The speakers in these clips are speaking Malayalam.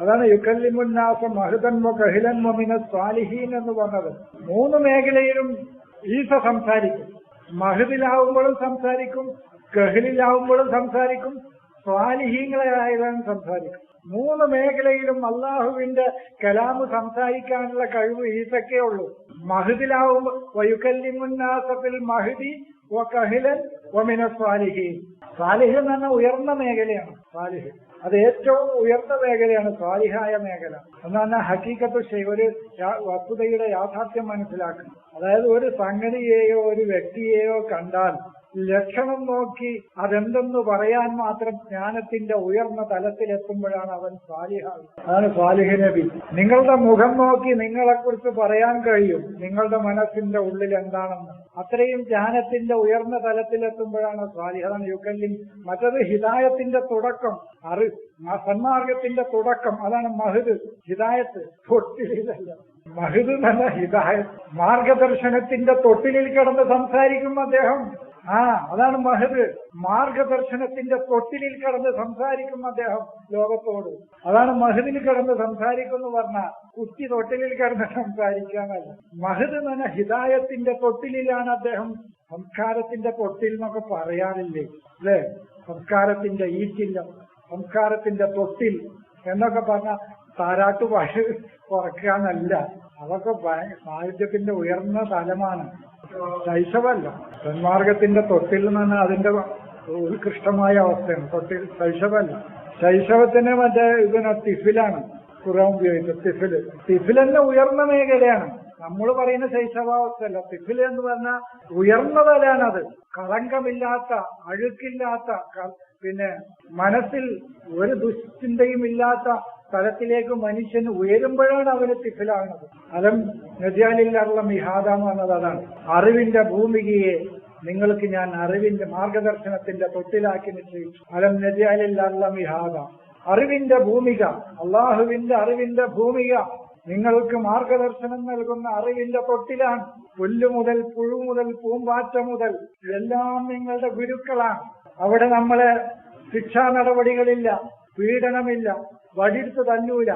അതാണ് യുക്കല്ലിമുന്നാസ മഹ്ദൻ വ കഹിലൻ വ മിനസ് സ്വാലിഹീൻ എന്ന് പറഞ്ഞത്. 3 മേഖലയിലും ഈസ സംസാരിക്കും. മഹദിലാവുമ്പോഴും സംസാരിക്കും, കഹിലിലാവുമ്പോഴും സംസാരിക്കും, സ്വാലിഹീങ്ങളായവൻ സംസാരിക്കും. 3 മേഖലയിലും അള്ളാഹുവിന്റെ കലാമ് സംസാരിക്കാനുള്ള കഴിവ് ഈസക്കേ ഉള്ളൂ. മഹദിലാവുമ്പോൾ വയുക്കല്ലിമുന്നാസഫിൽ മഹദി വ കഹിലൻ വ മിനസ് സ്വാലിഹീൻ. സ്വാലിഹ് എന്ന് പറഞ്ഞാൽ ഉയർന്ന മേഖലയാണ്. സ്വാലിഹ് അത് ഏറ്റവും ഉയർന്ന മേഖലയാണ് സ്വാലിഹായ മേഖല എന്ന് പറഞ്ഞാൽ ഹക്കീക്കത്ത് ഒരു വസ്തുതയുടെ യാഥാർത്ഥ്യം മനസ്സിലാക്കണം. അതായത് ഒരു സംഗതിയെയോ ഒരു വ്യക്തിയെയോ കണ്ടാൽ ലക്ഷണം നോക്കി അതെന്തെന്ന് പറയാൻ മാത്രം ജ്ഞാനത്തിന്റെ ഉയർന്ന തലത്തിലെത്തുമ്പോഴാണ് അവൻ സ്വാലിഹാണ്. അതാണ് സ്വാലിഹ് നബി. നിങ്ങളുടെ മുഖം നോക്കി നിങ്ങളെക്കുറിച്ച് പറയാൻ കഴിയും നിങ്ങളുടെ മനസ്സിന്റെ ഉള്ളിൽ എന്താണെന്ന്. അത്രയും ജ്ഞാനത്തിന്റെ ഉയർന്ന തലത്തിലെത്തുമ്പോഴാണ് സ്വാലിഹ്. അതാണ് യുക്കല്ലിം. മറ്റത് ഹിദായത്തിന്റെ തുടക്കം, സന്മാർഗത്തിന്റെ തുടക്കം. അതാണ് മഹദ്. ഹിദായത്ത് തൊട്ടിലല്ല, മഹദ് നല്ല ഹിദായത്ത്. മാർഗദർശനത്തിന്റെ തൊട്ടിലിൽ കിടന്ന് സംസാരിക്കും അദ്ദേഹം. അതാണ് മഹദ്. മാർഗദർശനത്തിന്റെ തൊട്ടിലിൽ കിടന്ന് സംസാരിക്കും അദ്ദേഹം ലോകത്തോട്. അതാണ് മഹദിൽ കിടന്ന് സംസാരിക്കുന്നു പറഞ്ഞാൽ കുട്ടി തൊട്ടിലിൽ കിടന്ന് സംസാരിക്കാനല്ല. മഹദ് എന്ന് പറഞ്ഞാൽ ഹിദായത്തിന്റെ തൊട്ടിലാണ് അദ്ദേഹം. സംസ്കാരത്തിന്റെ തൊട്ടിൽ എന്നൊക്കെ പറയാറില്ലേ അല്ലെ? സംസ്കാരത്തിന്റെ ഈറ്റില്ല, സംസ്കാരത്തിന്റെ തൊട്ടിൽ എന്നൊക്കെ പറഞ്ഞ താരാട്ട് പാട്ട് കുറയ്ക്കാനല്ല. അതൊക്കെ സാഹിത്യത്തിന്റെ ഉയർന്ന തലമാണ്, ശൈശവല്ല. സന്മാർഗത്തിന്റെ തൊട്ടിൽ എന്ന് പറഞ്ഞാൽ അതിന്റെ ഉത്കൃഷ്ടമായ അവസ്ഥയാണ്. തൊട്ടിൽ ശൈശവല്ല. ശൈശവത്തിന് മറ്റേ തിഫിലാണ് ഖുർആൻ ഉപയോഗിച്ചത്. തിഫിൽ തന്നെ ഉയർന്ന മേഖലയാണ്. നമ്മൾ പറയുന്ന ശൈശവാവസ്ഥയല്ല. തിഫിൽ എന്ന് പറഞ്ഞാൽ ഉയർന്ന തലയാണത്. കളങ്കമില്ലാത്ത, അഴുക്കില്ലാത്ത, പിന്നെ മനസ്സിൽ ഒരു ദുശ്ചിന്തയും ഇല്ലാത്ത തലത്തിലേക്ക് മനുഷ്യന് ഉയരുമ്പോഴാണ് അവന് തിഫിലാകുന്നത്. അലം നജാലില്ല മിഹാദ എന്ന് പറഞ്ഞത് അതാണ്. അറിവിന്റെ ഭൂമികയെ നിങ്ങൾക്ക് ഞാൻ അറിവിന്റെ മാർഗദർശനത്തിന്റെ തൊട്ടിലാക്കി നിശ്ചയിച്ചു. അലം നജാലില്ല മിഹാദ. അറിവിന്റെ ഭൂമിക, അള്ളാഹുവിന്റെ അറിവിന്റെ ഭൂമിക നിങ്ങൾക്ക് മാർഗദർശനം നൽകുന്ന അറിവിന്റെ തൊട്ടിലാണ്. പുല്ല് മുതൽ പുഴു മുതൽ പൂമ്പാറ്റ മുതൽ എല്ലാം നിങ്ങളുടെ ഗുരുക്കളാണ്. അവിടെ നമ്മളെ ശിക്ഷാ നടപടികളില്ല, പീഡനമില്ല, വടിയെടുത്ത് തല്ലൂല.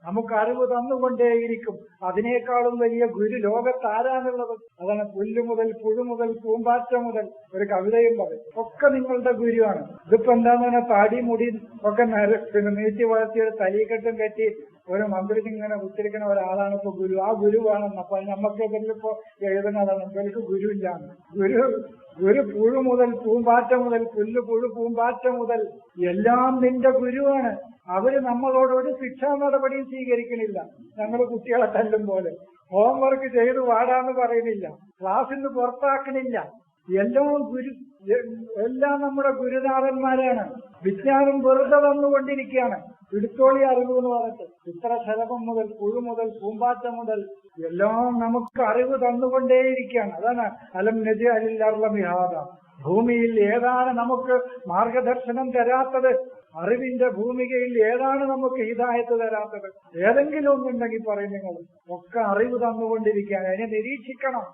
നമുക്ക് അറിവ് തന്നുകൊണ്ടേയിരിക്കും. അതിനേക്കാളും വലിയ ഗുരു ലോകത്താരാന്നുള്ളത്? അതാണ് പുല്ല് മുതൽ പുഴു മുതൽ പൂമ്പാറ്റ മുതൽ. ഒരു കവിതയും പറയും ഒക്കെ നിങ്ങളുടെ ഗുരുവാണ്. ഇതിപ്പോ എന്താന്ന് പറഞ്ഞാൽ താടി മുടി ഒക്കെ പിന്നെ നീട്ടി വളർത്തിയൊരു തലീക്കെട്ടും കെട്ടി ഒരു മന്ത്രിക്ക് ഇങ്ങനെ ഉച്ചരിക്കുന്ന ഒരാളാണ് ഇപ്പൊ ഗുരു. ആ ഗുരുവാണെന്ന്. അപ്പൊ നമുക്ക് ഇതിലിപ്പോ എഴുതുന്നതാണ് എനിക്ക് ഗുരുവില്ലാന്ന്. ഗുരു പുഴു മുതൽ പൂമ്പാറ്റ മുതൽ, പുല്ല് പുഴു പൂമ്പാറ്റ മുതൽ എല്ലാം നിന്റെ ഗുരുവാണ്. അവര് നമ്മളോട് ഒരു ശിക്ഷാ നടപടിയും സ്വീകരിക്കണില്ല. ഞങ്ങൾ കുട്ടികളെ തല്ലും പോലെ ഹോംവർക്ക് ചെയ്ത് വാടാന്ന് പറയുന്നില്ല, ക്ലാസ്സിൽ നിന്ന് പുറത്താക്കണില്ല. എല്ലാം നമ്മുടെ ഗുരുനാഥന്മാരാണ്. വിജ്ഞാനം വെറുതെ വന്നുകൊണ്ടിരിക്കുകയാണ്. എടുത്തോളി അറിവ് എന്ന് പറഞ്ഞിട്ട് ഇത്ര ശലഭം മുതൽ പുഴു മുതൽ പൂമ്പാറ്റ മുതൽ എല്ലാം നമുക്ക് അറിവ് തന്നുകൊണ്ടേയിരിക്കുകയാണ്. അതാണ് അലം നജഅലിൽ മിഹാദ. ഭൂമിയിൽ ഏതാണ് നമുക്ക് മാർഗദർശനം തരാത്തത്? അറിവിന്റെ ഭൂമികയിൽ ഏതാണ് നമുക്ക് ഹിദായത്ത് തരാത്തത്? ഏതെങ്കിലും ഒന്നുണ്ടെങ്കിൽ പറയും നിങ്ങൾ. ഒക്കെ അറിവ് തന്നുകൊണ്ടിരിക്കുകയാണ്. അതിനെ നിരീക്ഷിക്കണം.